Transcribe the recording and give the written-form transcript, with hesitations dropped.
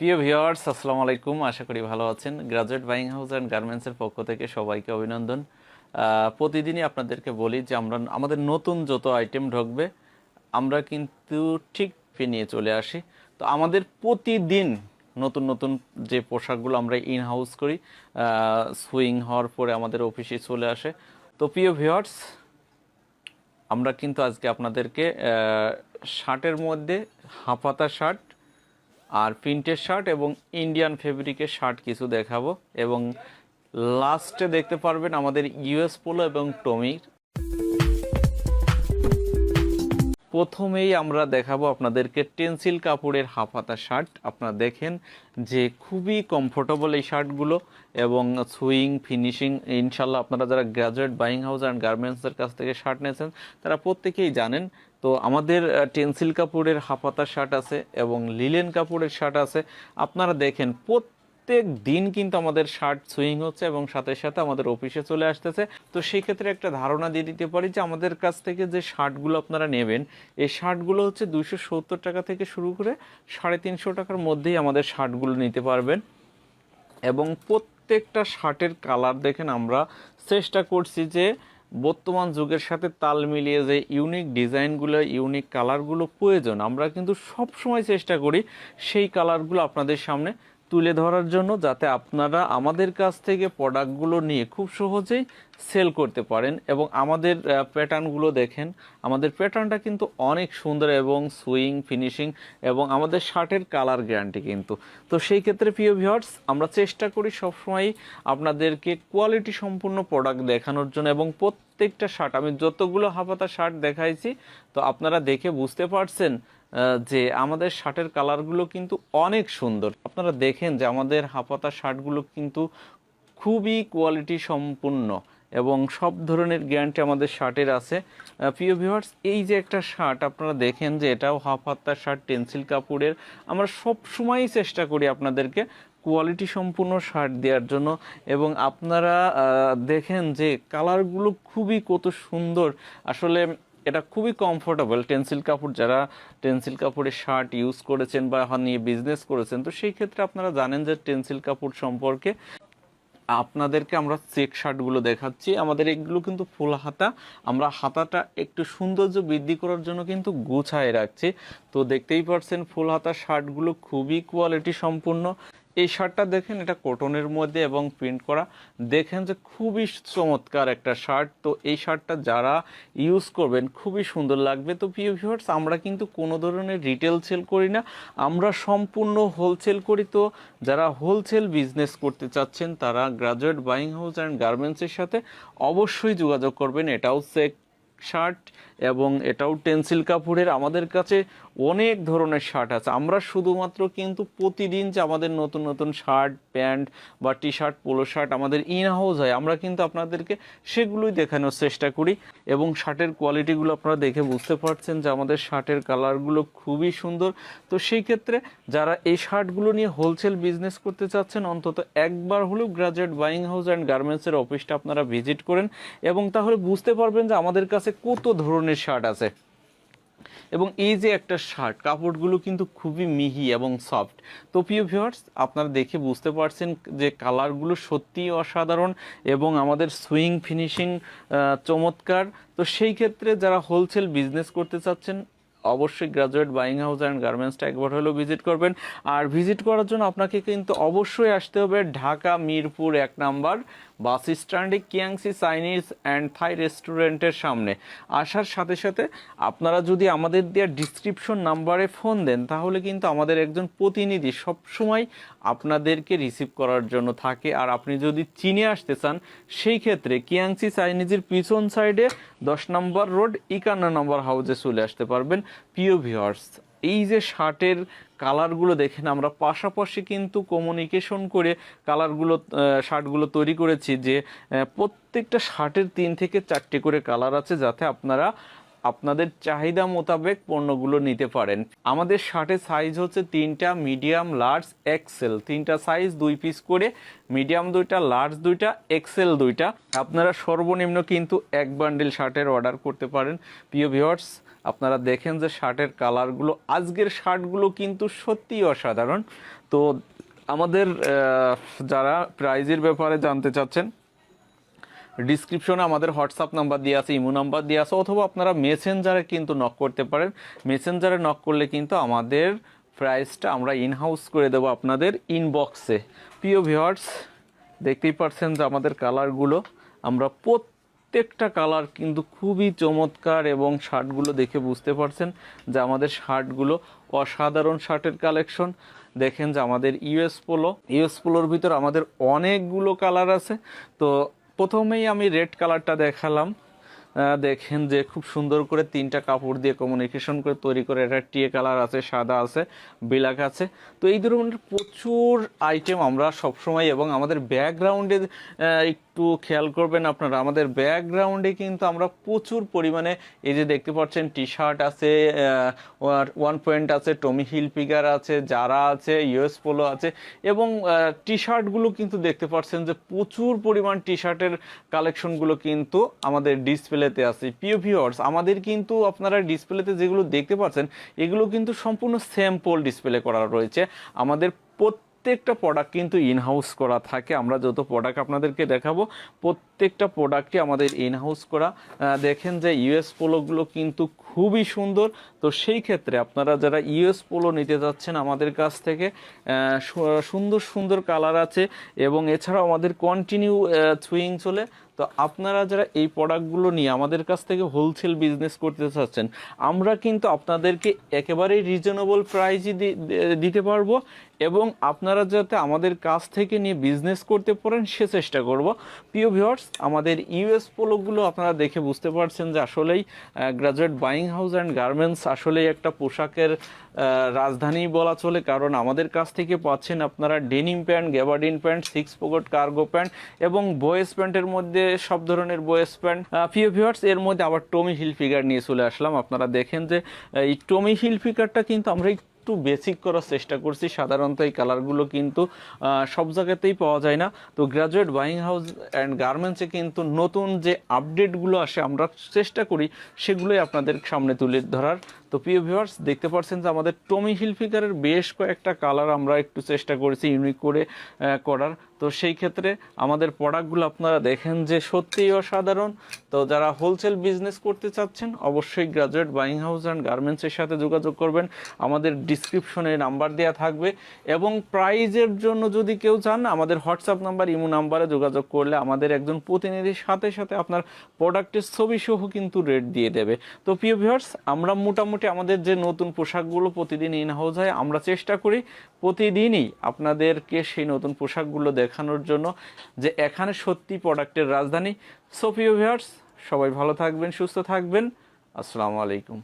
প্রিয় ভিউয়ার্স, আসসালামু আলাইকুম। আশা করি ভালো আছেন। গ্রাজুয়েট বাইং হাউস অ্যান্ড গার্মেন্টসের পক্ষ থেকে সবাইকে অভিনন্দন। প্রতিদিনই আপনাদেরকে বলি যে আমাদের নতুন যত আইটেম ঢুকবে আমরা কিন্তু ঠিক নিয়ে চলে আসি। তো আমাদের প্রতিদিন নতুন নতুন যে পোশাকগুলো আমরা ইন হাউস করি, সুইং হওয়ার পরে আমাদের অফিসে চলে আসে। তো প্রিয় ভিউয়ার্স, আমরা কিন্তু আজকে আপনাদেরকে শার্টের মধ্যে হাফহাতা শার্ট আর প্রিন্টের শার্ট এবং ইন্ডিয়ান ফেব্রিকের শার্ট কিছু দেখাবো, এবং লাস্টে দেখতে পারবেন আমাদের ইউএস পোলো এবং টমির। প্রথমেই আমরা দেখাবো আপনাদেরকে টেন্সিল কাপড়ের হাফহাতা শার্ট। আপনারা দেখেন যে খুবই কমফোর্টেবল এই শার্টগুলো, এবং সুইং ফিনিশিং ইনশাল্লাহ আপনারা যারা গ্রাজুয়েট বাইং হাউস অ্যান্ড গার্মেন্টসের কাছ থেকে শার্ট নিয়েছেন তারা প্রত্যেকেই জানেন। তো আমাদের টেন্সিল কাপড়ের হাফহাতা শার্ট আছে এবং লিলেন কাপড়ের শার্ট আছে। আপনারা দেখেন প্রত্যেক দিন কিন্তু আমাদের শার্ট সুইং হচ্ছে এবং সাথে সাথে আমাদের অফিসে চলে আসতেছে। তো সেই ক্ষেত্রে একটা ধারণা দিয়ে দিতে পারি যে আমাদের কাছ থেকে যে শার্টগুলো আপনারা নেবেন, এই শার্টগুলো হচ্ছে 270 টাকা থেকে শুরু করে 350 টাকার মধ্যেই আমাদের শার্টগুলো নিতে পারবেন। এবং প্রত্যেকটা শার্টের কালার দেখেন, আমরা চেষ্টা করছি যে বর্তমান যুগের সাথে তাল মিলিয়ে যে ইউনিক ডিজাইনগুলো, ইউনিক কালারগুলো প্রয়োজন, আমরা কিন্তু সব সময় চেষ্টা করি সেই কালারগুলো আপনাদের সামনে তুলে ধরার জন্য, যাতে আপনারা আমাদের কাছ থেকে প্রোডাক্টগুলো নিয়ে খুব সহজেই সেল করতে পারেন। এবং আমাদের প্যাটার্নগুলো দেখেন, আমাদের প্যাটার্নটা কিন্তু অনেক সুন্দর এবং সুইং ফিনিশিং, এবং আমাদের শার্টের কালার গ্যারান্টি কিন্তু। তো সেই ক্ষেত্রে প্রিয় ভিউয়ার্স, আমরা চেষ্টা করি সবসময় আপনাদেরকে কোয়ালিটি সম্পূর্ণ প্রোডাক্ট দেখানোর জন্য। এবং প্রত্যেকটা শার্ট, আমি যতগুলো হাফহাতা শার্ট দেখাইছি, তো আপনারা দেখে বুঝতে পারছেন যে আমাদের শার্টের কালারগুলো কিন্তু অনেক সুন্দর। আপনারা দেখেন যে আমাদের হাফহাতা শার্টগুলো কিন্তু খুবই কোয়ালিটি সম্পূর্ণ এবং সব ধরনের গ্যারান্টি আমাদের শার্টের আছে। প্রিয় ভিউয়ার্স, এই যে একটা শার্ট আপনারা দেখেন যে এটাও হাফহাতা শার্ট টেন্সিল কাপড়ের। আমরা সব সময়ই চেষ্টা করি আপনাদেরকে কোয়ালিটি সম্পূর্ণ শার্ট দেওয়ার জন্য। এবং আপনারা দেখেন যে কালারগুলো খুবই কত সুন্দর। আসলে এটা খুবই কমফোর্টেবল টেন্সিল কাপড়। যারা টেন্সিল কাপড়ের শার্ট ইউজ করেছেন বা নিয়ে বিজনেস করেছেন, তো সেই ক্ষেত্রে আপনারা জানেন যে টেন্সিল কাপড় সম্পর্কে। আপনাদেরকে আমরা চেক শার্টগুলো দেখাচ্ছি। আমাদের এগুলো কিন্তু ফুল হাতা, আমরা হাতাটা একটু সৌন্দর্য বৃদ্ধি করার জন্য কিন্তু গুছায় রাখছি। তো দেখতেই পাচ্ছেন ফুল হাতা শার্টগুলো খুবই কোয়ালিটি সম্পূর্ণ। এই শার্টটা দেখেন, এটা কটনের মধ্যে এবং প্রিন্ট করা। দেখেন যে খুবই চমৎকার একটা শার্ট। তো এই শার্টটা যারা ইউজ করবেন খুবই সুন্দর লাগবে। তো প্রিয় ভিউয়ার্স, আমরা কিন্তু কোনো ধরনের রিটেল সেল করি না, আমরা সম্পূর্ণ হোলসেল করি। তো যারা হোলসেল বিজনেস করতে চাচ্ছেন তারা গ্রাজুয়েট বাইং হাউস অ্যান্ড গার্মেন্টসের সাথে অবশ্যই যোগাযোগ করবেন। এটাও চেক শার্ট এবং এটাও টেন্সিল কাপড়ের। আমাদের কাছে অনেক ধরনের শার্ট আছে। আমরা শুধুমাত্র কিন্তু প্রতিদিন যে আমাদের নতুন নতুন শার্ট, প্যান্ট বা টি শার্ট, পোলো শার্ট আমাদের ইন হাউস হয়, আমরা কিন্তু আপনাদেরকে সেগুলোই দেখানোর চেষ্টা করি। এবং শার্টের কোয়ালিটিগুলো আপনারা দেখে বুঝতে পারছেন যে আমাদের শার্টের কালারগুলো খুবই সুন্দর। তো সেই ক্ষেত্রে যারা এই শার্টগুলো নিয়ে হোলসেল বিজনেস করতে চাচ্ছেন, অন্তত একবার হলেও গ্রাজুয়েট বাইং হাউস অ্যান্ড গার্মেন্টসের অফিসটা আপনারা ভিজিট করেন, এবং তাহলে বুঝতে পারবেন যে আমাদের কাছে কত ধরনের শার্ট আছে। এবং এই যে একটা শার্ট, কাপড়গুলো কিন্তু খুবই মিহি এবং সফট। তো প্রিয় ভিউয়ার্স, আপনারা দেখে বুঝতে পারছেন যে কালারগুলো সত্যিই অসাধারণ এবং আমাদের সুইং ফিনিশিং চমৎকার। তো সেই ক্ষেত্রে যারা হোলসেল বিজনেস করতে চাচ্ছেন, অবশ্যই গ্রাজুয়েট বাইং হাউস অ্যান্ড গার্মেন্টসটা একবার হলেও ভিজিট করবেন। আর ভিজিট করার জন্য আপনাকে কিন্তু অবশ্যই আসতে হবে ঢাকা মিরপুর 1 নম্বর বাস স্ট্যান্ডে কিয়াংসি চাইনিজ অ্যান্ড থাই রেস্টুরেন্টের সামনে। আসার সাথে সাথে আপনারা যদি আমাদের দেওয়া ডিসক্রিপশন নাম্বারে ফোন দেন, তাহলে কিন্তু আমাদের একজন প্রতিনিধি সবসময় আপনাদেরকে রিসিভ করার জন্য থাকে। আর আপনি যদি চীনে আসতে চান, সেই ক্ষেত্রে কিয়াংসি চাইনিজের পিছন সাইডে 10 নম্বর রোড 51 নম্বর হাউসে চলে আসতে পারবেন। প্রিয় ভিউয়ার্স, এই যে শার্টের কালারগুলো দেখেন, আমরা পাশাপাশি কিন্তু কমিউনিকেশন করে শার্টগুলো তৈরি করেছি, যে প্রত্যেকটা শার্টের 3 থেকে 4টি করে কালার আছে, যাতে আপনারা আপনাদের চাহিদা মোতাবেক পণ্যগুলো নিতে পারেন। আমাদের শার্টের সাইজ হচ্ছে 3টা, মিডিয়াম, লার্জ, এক্সেল। 3টা সাইজ 2 পিস করে, মিডিয়াম 2টা, লার্জ 2টা, এক্সেল 2টা। আপনারা সর্বনিম্ন কিন্তু 1 বান্ডিল শার্টের অর্ডার করতে পারেন। প্রিয় ভিউয়ার্স, আপনারা দেখেন যে শার্টের কালারগুলো, আজকের শার্টগুলো কিন্তু সত্যিই অসাধারণ। তো আমাদের যারা প্রাইজের ব্যাপারে জানতে চাচ্ছেন, ডিসক্রিপশনে আমাদের হোয়াটসঅ্যাপ নাম্বার দিয়ে আছে, ইমো নাম্বার দিয়ে আছে, অথবা আপনারা মেসেঞ্জারে কিন্তু নক করতে পারেন। মেসেঞ্জারে নক করলে কিন্তু আমাদের প্রাইসটা আমরা ইনহাউস করে দেবো আপনাদের ইনবক্সে। প্রিয় ভিউয়ার্স, দেখতেই পাচ্ছেন যে আমাদের কালারগুলো, আমরা প্রত্যেকটা কালার কিন্তু খুবই চমৎকার, এবং শার্টগুলো দেখে বুঝতে পারছেন যে আমাদের শার্টগুলো অসাধারণ শার্টের কালেকশন। দেখেন যে আমাদের ইউএস পোলোর ভিতর আমাদের অনেকগুলো কালার আছে। তো প্রথমেই আমি রেড কালারটা দেখালাম, দেখেন যে খুব সুন্দর করে 3টা কাপড় দিয়ে কমিউনিকেশন করে তৈরি করে, এটা টিয়ে কালার আছে, সাদা আছে, ব্ল্যাক আছে। তো এই ধরনের প্রচুর আইটেম আমরা সবসময়, এবং আমাদের ব্যাকগ্রাউন্ডে একটু খেয়াল করবেন আপনারা, আমাদের ব্যাকগ্রাউন্ডে কিন্তু আমরা প্রচুর পরিমাণে, এই যে দেখতে পাচ্ছেন টি শার্ট আছে, 1 পয়েন্ট আছে, টমি হিলফিগার আছে, জারা আছে, ইউএস পোলো আছে, এবং টি শার্টগুলো কিন্তু দেখতে পাচ্ছেন যে প্রচুর পরিমাণ টি শার্টের কালেকশনগুলো কিন্তু আমাদের ডিসপ্লেতে আছে। প্রিয় ভিউয়ার্স, আমাদের কিন্তু আপনারা ডিসপ্লেতে যেগুলো দেখতে পাচ্ছেন এগুলো কিন্তু সম্পূর্ণ স্যাম্পল ডিসপ্লে করা রয়েছে। আমাদের প্রত্যেকটা প্রোডাক্ট কিন্তু ইনহাউস করা থাকে। আমরা যত প্রোডাক্ট আপনাদেরকে দেখাবো প্রত্যেকটা প্রোডাক্টই আমাদের ইনহাউস করা। দেখেন যে ইউএস পোলোগুলো কিন্তু খুবই সুন্দর। তো সেই ক্ষেত্রে আপনারা যারা ইউএস পোলো নিতে যাচ্ছেন আমাদের কাছ থেকে, সুন্দর সুন্দর কালার আছে, এবং এছাড়াও আমাদের কন্টিনিউ সুইং চলে। তো আপনারা যারা এই প্রোডাক্টগুলো নিয়ে আমাদের কাছ থেকে হোলসেল বিজনেস করতে চাচ্ছেন, আমরা কিন্তু আপনাদেরকে একেবারেই রিজনেবল প্রাইসই দিতে পারবো, এবং আপনারা যাতে আমাদের কাছ থেকে নিয়ে বিজনেস করতে পারেন সে চেষ্টা করব। প্রিয় ভিউয়ার্স, আমাদের ইউএস পোলোগুলো আপনারা দেখে বুঝতে পারছেন যে আসলেই graduate buying house and garments আসলেই একটা পোশাকের রাজধানী বলা চলে, কারণ আমাদের কাছ থেকে পাচ্ছেন আপনারা denim pant, gabardine pant, 6 pocket cargo pant, এবং বয়েজ প্যান্টের মধ্যে সব ধরনের বয়েজ প্যান্ট। প্রিয় ভিউয়ার্স, এর মধ্যে আবার টমি হিলফিগার নিয়ে চলে আসলাম। আপনারা দেখেন যে এই টমি হিলফিগারটা কিন্তু আমরা একটু বেসিক করার চেষ্টা করছি। সাধারণত এই কালারগুলো কিন্তু সব জায়গাতেই পাওয়া যায় না। তো গ্রাজুয়েট বাইং হাউস অ্যান্ড গার্মেন্টসে কিন্তু নতুন যে আপডেটগুলো আসে আমরা চেষ্টা করি সেগুলোই আপনাদের সামনে তুলে ধরার। তো প্রিয় ভিউয়ার্স, দেখতে পাচ্ছেন যে আমাদের টমি হিলফিগারের বেশ কয়েকটা কালার আমরা একটু চেষ্টা করেছি ইউনিক করে করার। তো সেই ক্ষেত্রে আমাদের প্রোডাক্টগুলো আপনারা দেখেন যে সত্যিই অসাধারণ। তো যারা হোলসেল বিজনেস করতে চাচ্ছেন অবশ্যই গ্রাজুয়েট বাইং হাউস অ্যান্ড গার্মেন্টসের সাথে যোগাযোগ করবেন। আমাদের ডিসক্রিপশনে নাম্বার দেওয়া থাকবে, এবং প্রাইজের জন্য যদি কেউ চান আমাদের হোয়াটসঅ্যাপ নাম্বার, ইমো নাম্বারে যোগাযোগ করলে আমাদের একজন প্রতিনিধির সাথে সাথে আপনার প্রোডাক্টের ছবি সহ কিন্তু রেট দিয়ে দেবে। তো প্রিয় ভিউয়ার্স, আমরা মোটামুটি আমাদের যে নতুন পোশাকগুলো প্রতিদিন ইনহাউস হয়, আমরা চেষ্টা করি প্রতিদিনই আপনাদেরকে সেই নতুন পোশাকগুলো দেখানোর জন্য, যে এখানে সত্যি প্রোডাক্টের রাজধানী। সো প্রিয় ভিউয়ার্স, সবাই ভালো থাকবেন, সুস্থ থাকবেন। আসসালামু আলাইকুম।